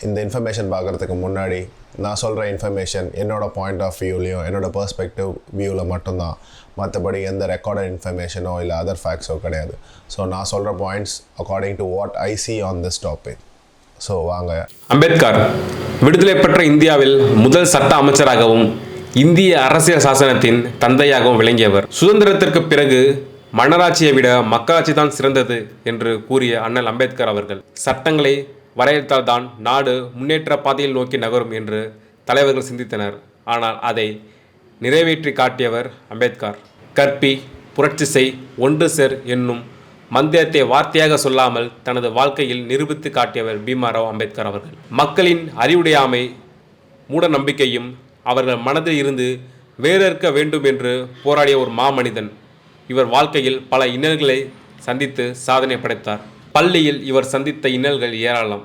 இந்த இன்ஃபர்மேஷன் பார்க்குறதுக்கு முன்னாடி நான் சொல்கிற இன்ஃபர்மேஷன் என்னோடய பாயிண்ட் ஆஃப் வியூலையும் என்னோடய பெர்ஸ்பெக்டிவ் வியூவில் மட்டும்தான், மற்றபடி எந்த ரெக்கார்டட் இன்ஃபர்மேஷனோ இல்லை அதர் ஃபேக்ட்ஸோ கிடையாது. ஸோ நான் சொல்கிற points according to what I C on this topic. So வாங்க. அம்பேத்கர் விடுதலை பெற்ற இந்தியாவில் முதல் சட்ட அமைச்சராகவும் இந்திய அரசியல் சாசனத்தின் தந்தையாகவும் விளங்கியவர். சுதந்திரத்திற்கு பிறகு மன்னராட்சியை விட மக்களாட்சி தான் சிறந்தது என்று கூறிய அண்ணல் அம்பேத்கர் அவர்கள் சட்டங்களை வரையறுத்தால்தான் நாடு முன்னேற்ற பாதையில் நோக்கி நகரும் என்று தலைவர்கள் சிந்தித்தனர். ஆனால் அதை நிறைவேற்றி காட்டியவர் அம்பேத்கர். கற்பி, புரட்சி செய், ஒன்று சேர் என்னும் மந்திரத்தை வார்த்தையாக சொல்லாமல் தனது வாழ்க்கையில் நிரூபித்து காட்டியவர் பீமாராவ் அம்பேத்கர் அவர்கள். மக்களின் அறிவுடையாமை, மூட நம்பிக்கையும் அவர்கள் மனதில் இருந்து வேறறுக்க வேண்டும் என்று போராடிய ஒரு மாமனிதன். இவர் வாழ்க்கையில் பல இன்னல்களை சந்தித்து சாதனை படைத்தார். பள்ளியில் இவர் சந்தித்த இன்னல்கள் ஏராளம்.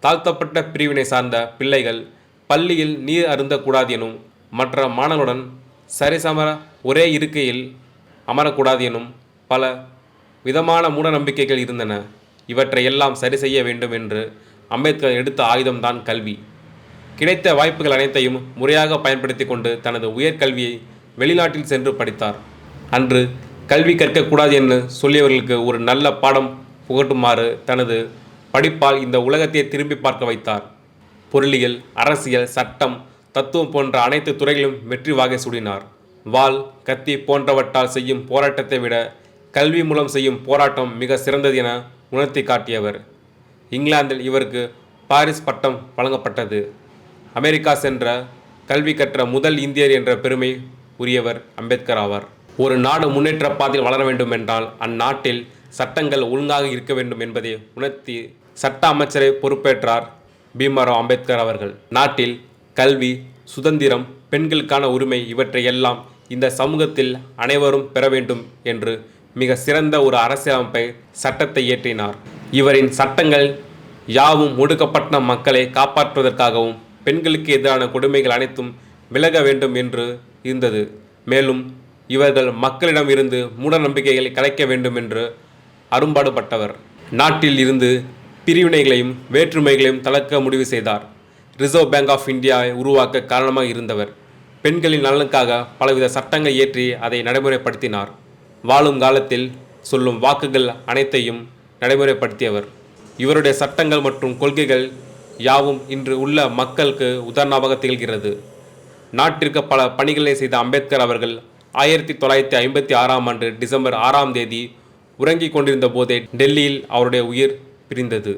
தாழ்த்தப்பட்ட பிரிவினை சார்ந்த பிள்ளைகள் பள்ளியில் நீர் அருந்தக்கூடாது எனும், மற்ற மாணவனுடன் சரிசமர ஒரே இருக்கையில் அமரக்கூடாது எனும் பல விதமான மூடநம்பிக்கைகள் இருந்தன. இவற்றை எல்லாம் சரி செய்ய வேண்டும் என்று அம்பேத்கர் எடுத்த ஆயுதம்தான் கல்வி. கிடைத்த வாய்ப்புகள் அனைத்தையும் முறையாக பயன்படுத்தி கொண்டு தனது உயர்கல்வியை வெளிநாட்டில் சென்று படித்தார். அன்று கல்வி கற்கக்கூடாது என்று சொல்லியவர்களுக்கு ஒரு நல்ல பாடம் புகட்டுமாறு தனது படிப்பால் இந்த உலகத்தை திரும்பி பார்க்க வைத்தார். பொருளியல், அரசியல், சட்டம், தத்துவம் போன்ற அனைத்து துறைகளிலும் வெற்றி வாகை சூடினார். வாள், கத்தி போன்றவற்றால் செய்யும் போராட்டத்தை விட கல்வி மூலம் செய்யும் போராட்டம் மிக சிறந்தது என உணர்த்தி காட்டியவர். இங்கிலாந்தில் இவருக்கு பாரிஸ் பட்டம் வழங்கப்பட்டது. அமெரிக்கா சென்ற கல்வி கற்ற முதல் இந்தியர் என்ற பெருமை உரியவர் அம்பேத்கர் ஆவார். ஒரு நாடு முன்னேற்ற பாதையில் வளர வேண்டும் என்றால் அந்நாட்டில் சட்டங்கள் ஒழுங்காக இருக்க வேண்டும் என்பதை உணர்த்தி சட்ட அமைச்சரை பொறுப்பேற்றார் பீமாராவ் அம்பேத்கர் அவர்கள். நாட்டில் கல்வி, சுதந்திரம், பெண்களுக்கான உரிமை இவற்றை எல்லாம் இந்த சமூகத்தில் அனைவரும் பெற வேண்டும் என்று மிக சிறந்த ஒரு அரசியலமைப்பை சட்டத்தை இயற்றினார். இவரின் சட்டங்கள் யாவும் ஒடுக்கப்பட்ட மக்களை காப்பாற்றுவதற்காகவும் பெண்களுக்கு எதிரான கொடுமைகள் அனைத்தும் விலக வேண்டும் என்று இருந்தது. மேலும் இவர்கள் மக்களிடம் இருந்து மூட நம்பிக்கைகளை கலைக்க வேண்டும் என்று அரும்பாடுபட்டவர். நாட்டில் இருந்து பிரிவினைகளையும் வேற்றுமைகளையும் தளர்க்க முடிவு செய்தார். ரிசர்வ் பேங்க் ஆஃப் இந்தியாவை உருவாக்க காரணமாக இருந்தவர். பெண்களின் நலனுக்காக பலவித சட்டங்கள் இயற்றி அதை நடைமுறைப்படுத்தினார். வாழும் காலத்தில் சொல்லும் வாக்குகள் அனைத்தையும் நடைமுறைப்படுத்தியவர். இவருடைய சட்டங்கள் மற்றும் கொள்கைகள் யாவும் இன்று உள்ள மக்களுக்கு உதாரணமாக திகழ்கிறது. நாட்டிற்கு பல பணிகளை செய்த அம்பேத்கர் அவர்கள் 1956 டிசம்பர் 6 உறங்கிக் கொண்டிருந்த போதே டெல்லியில் அவருடைய உயிர் பிரிந்தது.